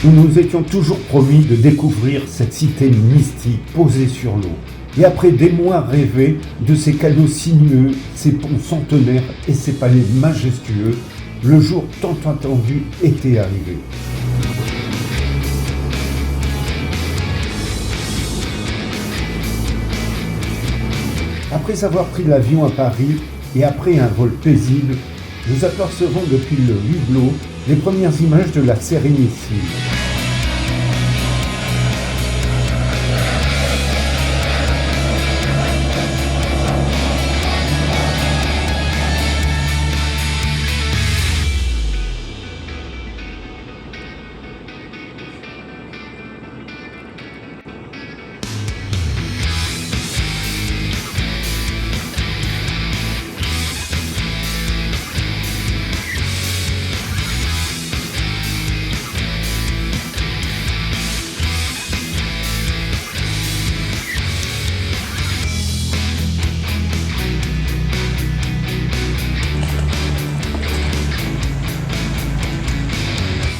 Nous nous étions toujours promis de découvrir cette cité mystique posée sur l'eau. Et après des mois rêvés de ces canaux sinueux, ces ponts centenaires et ces palais majestueux, le jour tant attendu était arrivé. Après avoir pris l'avion à Paris et après un vol paisible, nous apercevons depuis le hublot les premières images de la Sérénissime.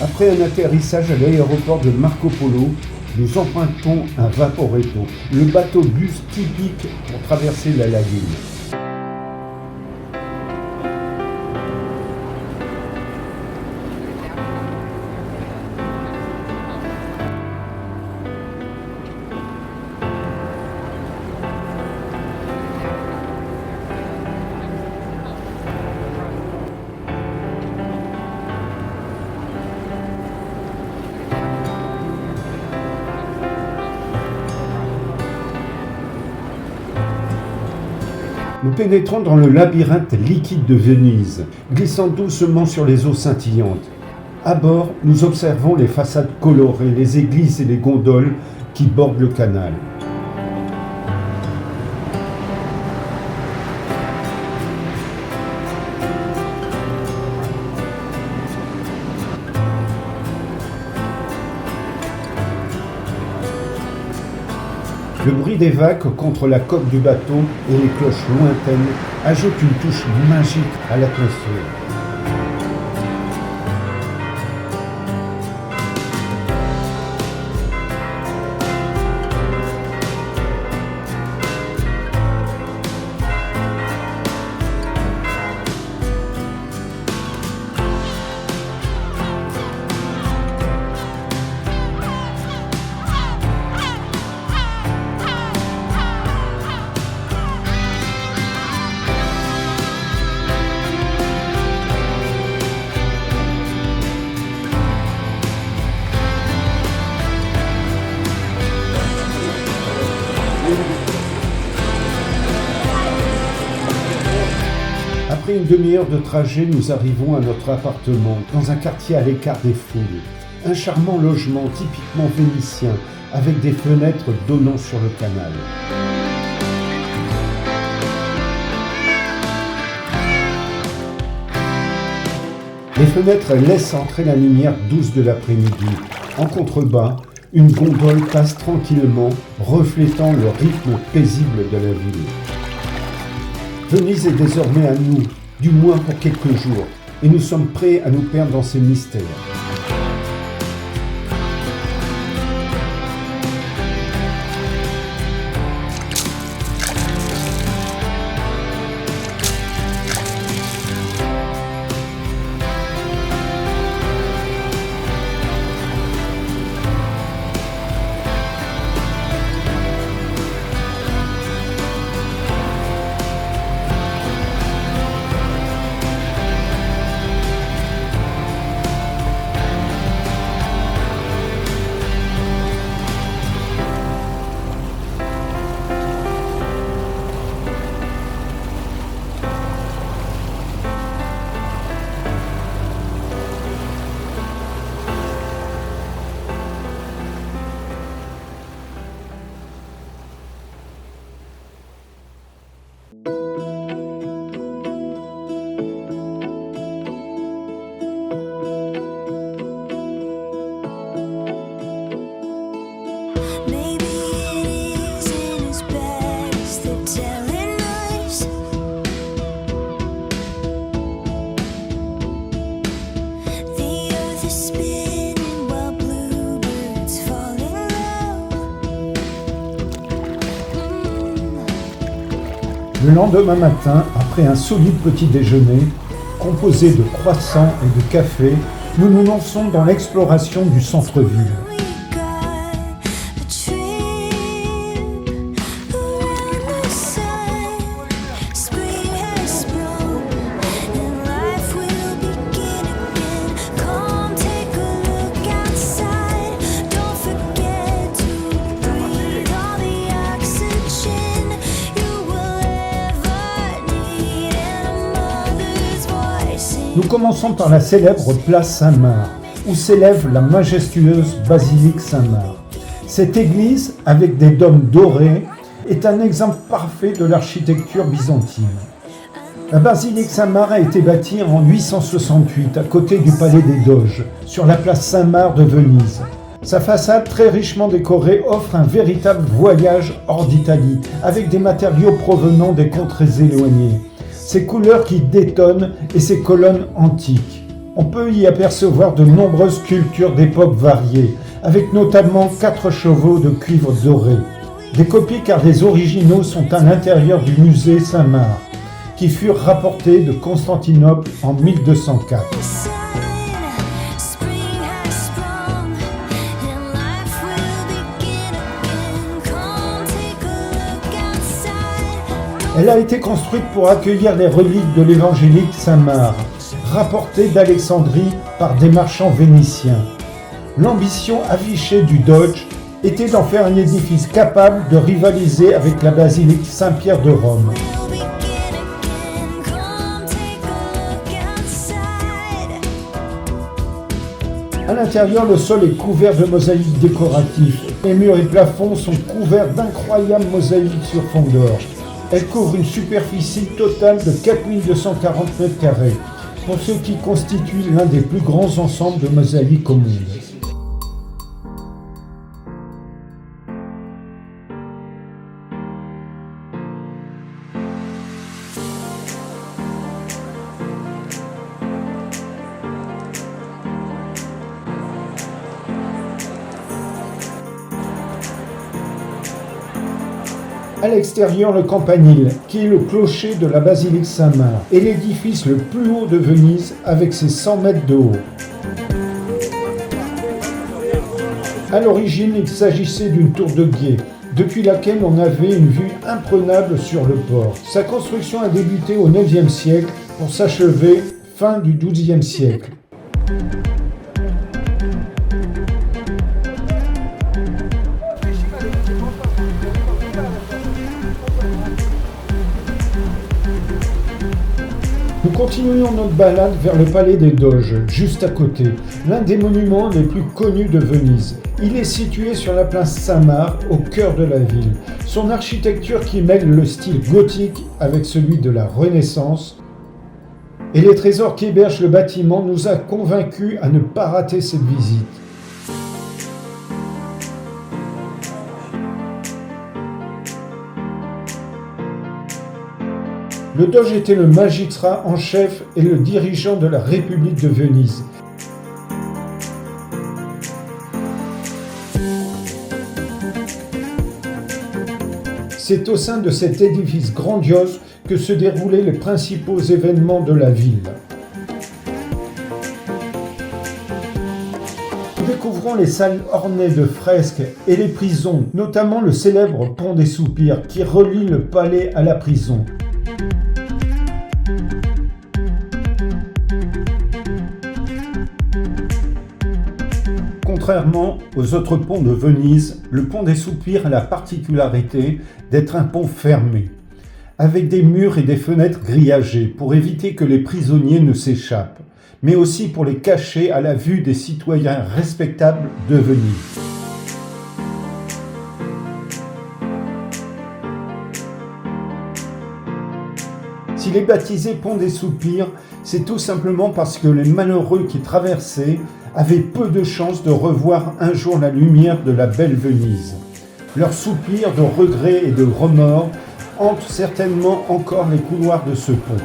Après un atterrissage à l'aéroport de Marco Polo, nous empruntons un Vaporetto, le bateau-bus typique pour traverser la lagune. Nous pénétrons dans le labyrinthe liquide de Venise, glissant doucement sur les eaux scintillantes. À bord, nous observons les façades colorées, les églises et les gondoles qui bordent le canal. Le bruit des vagues contre la coque du bateau et les cloches lointaines ajoutent une touche magique à l'atmosphère. Après une demi-heure de trajet, nous arrivons à notre appartement, dans un quartier à l'écart des foules. Un charmant logement typiquement vénitien, avec des fenêtres donnant sur le canal. Les fenêtres laissent entrer la lumière douce de l'après-midi. En contrebas, une gondole passe tranquillement, reflétant le rythme paisible de la ville. Venise est désormais à nous, du moins pour quelques jours, et nous sommes prêts à nous perdre dans ses mystères. Le lendemain matin, après un solide petit déjeuner, composé de croissants et de café, nous nous lançons dans l'exploration du centre-ville. Nous commençons par la célèbre place Saint-Marc, où s'élève la majestueuse basilique Saint-Marc. Cette église, avec des dômes dorés, est un exemple parfait de l'architecture byzantine. La basilique Saint-Marc a été bâtie en 868 à côté du palais des Doges, sur la place Saint-Marc de Venise. Sa façade très richement décorée offre un véritable voyage hors d'Italie, avec des matériaux provenant des contrées éloignées. Ses couleurs qui détonnent et ses colonnes antiques. On peut y apercevoir de nombreuses sculptures d'époques variées, avec notamment 4 chevaux de cuivre doré. Des copies car les originaux sont à l'intérieur du musée Saint-Marc, qui furent rapportés de Constantinople en 1204. Elle a été construite pour accueillir les reliques de l'évangélique Saint-Marc, rapportées d'Alexandrie par des marchands vénitiens. L'ambition affichée du Doge était d'en faire un édifice capable de rivaliser avec la basilique Saint-Pierre de Rome. À l'intérieur, le sol est couvert de mosaïques décoratives. Les murs et plafonds sont couverts d'incroyables mosaïques sur fond d'or. Elle couvre une superficie totale de 4240 m², pour ce qui constitue l'un des plus grands ensembles de mosaïques au monde. À l'extérieur, le campanile, qui est le clocher de la basilique Saint-Marc, est l'édifice le plus haut de Venise avec ses 100 mètres de haut. À l'origine, il s'agissait d'une tour de guet, depuis laquelle on avait une vue imprenable sur le port. Sa construction a débuté au IXe siècle pour s'achever fin du XIIe siècle. Nous continuons notre balade vers le palais des Doges, juste à côté, l'un des monuments les plus connus de Venise. Il est situé sur la place Saint-Marc, au cœur de la ville. Son architecture qui mêle le style gothique avec celui de la Renaissance et les trésors qui hébergent le bâtiment nous a convaincus à ne pas rater cette visite. Le Doge était le magistrat en chef et le dirigeant de la République de Venise. C'est au sein de cet édifice grandiose que se déroulaient les principaux événements de la ville. Nous découvrons les salles ornées de fresques et les prisons, notamment le célèbre pont des Soupirs qui relie le palais à la prison. Contrairement aux autres ponts de Venise, le pont des Soupirs a la particularité d'être un pont fermé, avec des murs et des fenêtres grillagées pour éviter que les prisonniers ne s'échappent, mais aussi pour les cacher à la vue des citoyens respectables de Venise. S'il est baptisé pont des Soupirs, c'est tout simplement parce que les malheureux qui traversaient avaient peu de chances de revoir un jour la lumière de la belle Venise. Leurs soupirs de regret et de remords hantent certainement encore les couloirs de ce pont.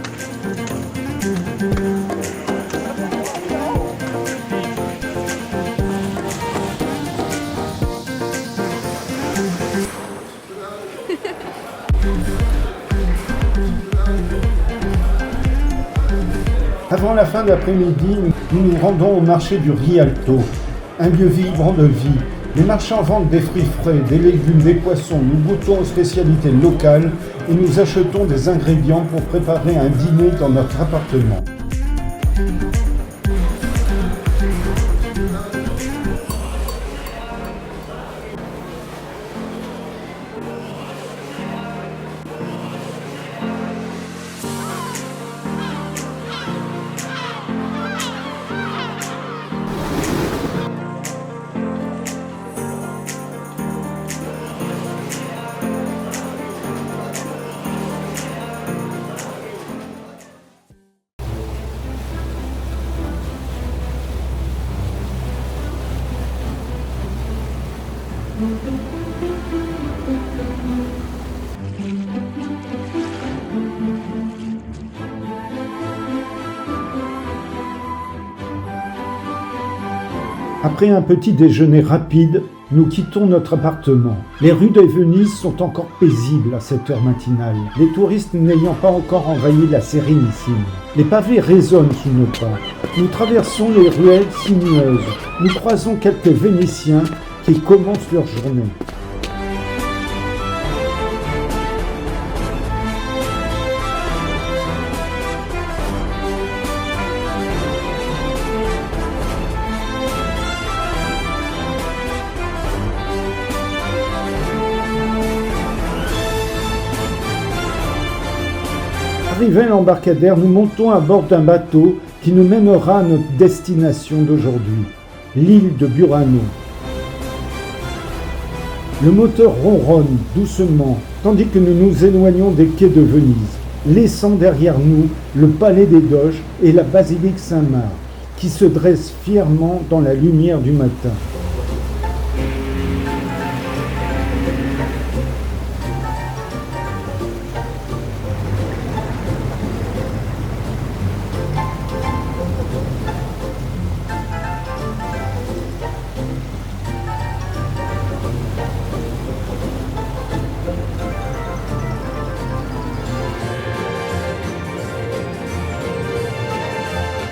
Avant la fin d'après-midi, nous nous rendons au marché du Rialto, un lieu vibrant de vie. Les marchands vendent des fruits frais, des légumes, des poissons. Nous goûtons aux spécialités locales et nous achetons des ingrédients pour préparer un dîner dans notre appartement. Après un petit déjeuner rapide, nous quittons notre appartement. Les rues de Venise sont encore paisibles à cette heure matinale, les touristes n'ayant pas encore envahi la Sérénissime. Les pavés résonnent sous nos pas. Nous traversons les ruelles sinueuses. Nous croisons quelques Vénitiens qui commencent leur journée. Arrivé à l'embarcadère, nous montons à bord d'un bateau qui nous mènera à notre destination d'aujourd'hui, l'île de Burano. Le moteur ronronne doucement, tandis que nous nous éloignons des quais de Venise, laissant derrière nous le palais des Doges et la basilique Saint-Marc, qui se dressent fièrement dans la lumière du matin.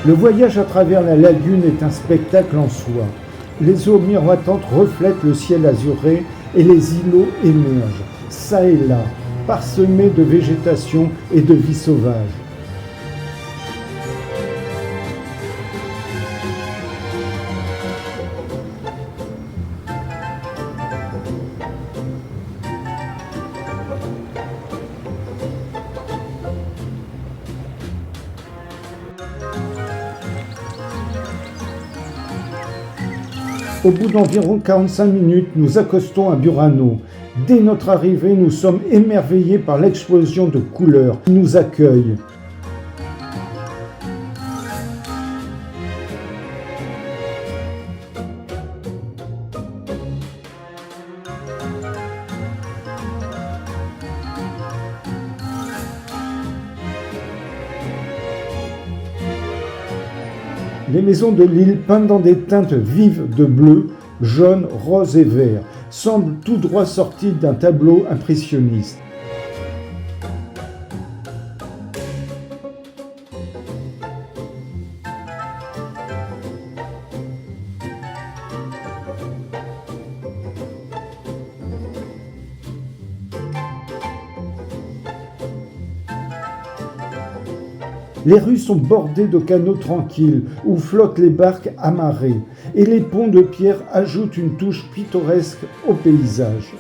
Le voyage à travers la lagune est un spectacle en soi. Les eaux miroitantes reflètent le ciel azuré et les îlots émergent, çà et là, parsemés de végétation et de vie sauvage. Au bout d'environ 45 minutes, nous accostons à Burano. Dès notre arrivée, nous sommes émerveillés par l'explosion de couleurs qui nous accueille. Les maisons de l'île, peintes dans des teintes vives de bleu, jaune, rose et vert, semblent tout droit sorties d'un tableau impressionniste. Les rues sont bordées de canaux tranquilles où flottent les barques amarrées et les ponts de pierre ajoutent une touche pittoresque au paysage.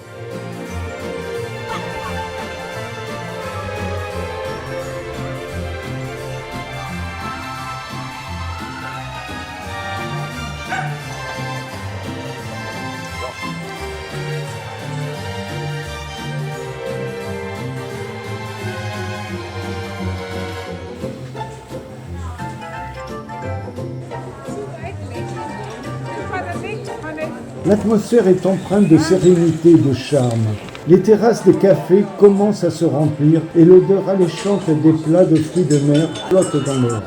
L'atmosphère est empreinte de sérénité et de charme. Les terrasses des cafés commencent à se remplir et l'odeur alléchante des plats de fruits de mer flotte dans l'air.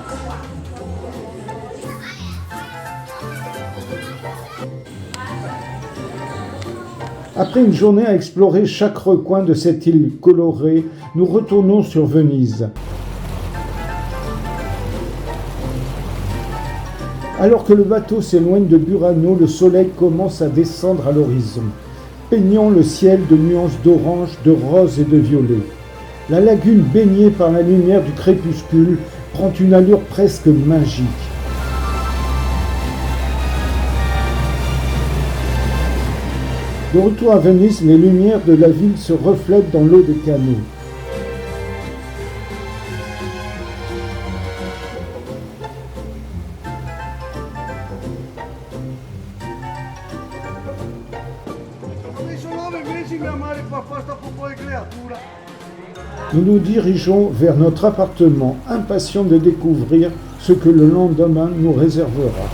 Après une journée à explorer chaque recoin de cette île colorée, nous retournons sur Venise. Alors que le bateau s'éloigne de Burano, le soleil commence à descendre à l'horizon, peignant le ciel de nuances d'orange, de rose et de violet. La lagune baignée par la lumière du crépuscule prend une allure presque magique. De retour à Venise, les lumières de la ville se reflètent dans l'eau des canaux. Nous nous dirigeons vers notre appartement, impatients de découvrir ce que le lendemain nous réservera.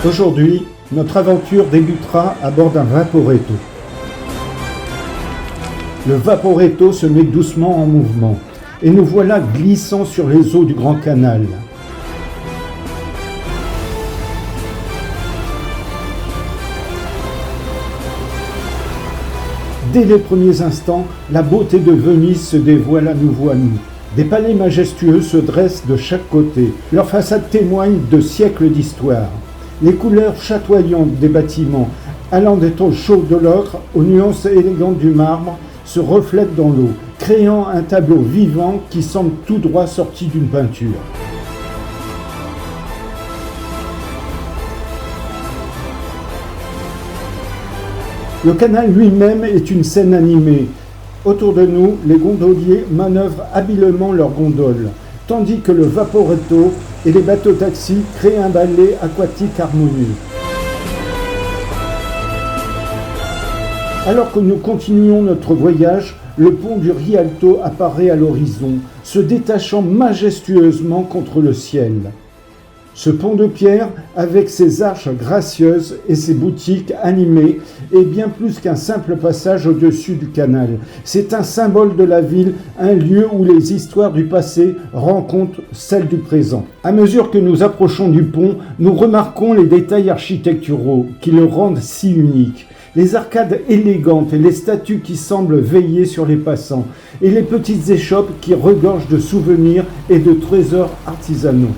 Aujourd'hui, notre aventure débutera à bord d'un Vaporetto. Le Vaporetto se met doucement en mouvement et nous voilà glissant sur les eaux du Grand Canal. Dès les premiers instants, la beauté de Venise se dévoile à nouveau à nous. Des palais majestueux se dressent de chaque côté. Leurs façades témoignent de siècles d'histoire. Les couleurs chatoyantes des bâtiments, allant des tons chauds de l'ocre aux nuances élégantes du marbre, se reflètent dans l'eau, créant un tableau vivant qui semble tout droit sorti d'une peinture. Le canal lui-même est une scène animée. Autour de nous, les gondoliers manœuvrent habilement leurs gondoles, tandis que le Vaporetto et les bateaux-taxis créent un ballet aquatique harmonieux. Alors que nous continuons notre voyage, le pont du Rialto apparaît à l'horizon, se détachant majestueusement contre le ciel. Ce pont de pierre, avec ses arches gracieuses et ses boutiques animées, est bien plus qu'un simple passage au-dessus du canal. C'est un symbole de la ville, un lieu où les histoires du passé rencontrent celles du présent. À mesure que nous approchons du pont, nous remarquons les détails architecturaux qui le rendent si unique. Les arcades élégantes et les statues qui semblent veiller sur les passants, et les petites échoppes qui regorgent de souvenirs et de trésors artisanaux.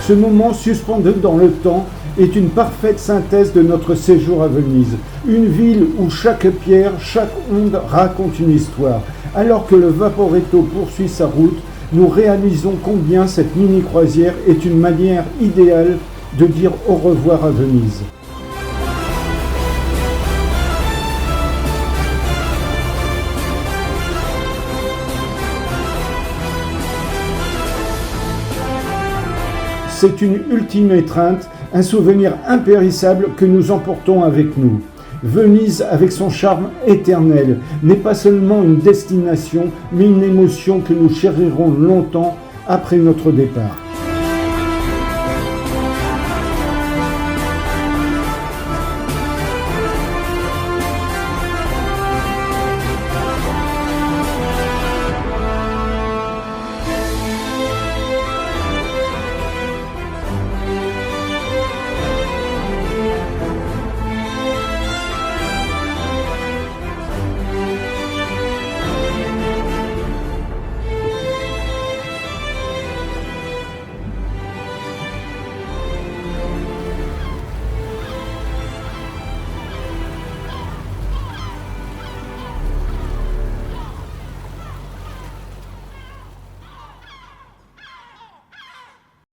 Ce moment suspendu dans le temps est une parfaite synthèse de notre séjour à Venise. Une ville où chaque pierre, chaque onde raconte une histoire. Alors que le Vaporetto poursuit sa route, nous réalisons combien cette mini-croisière est une manière idéale de dire au revoir à Venise. C'est une ultime étreinte, un souvenir impérissable que nous emportons avec nous. Venise, avec son charme éternel, n'est pas seulement une destination, mais une émotion que nous chérirons longtemps après notre départ.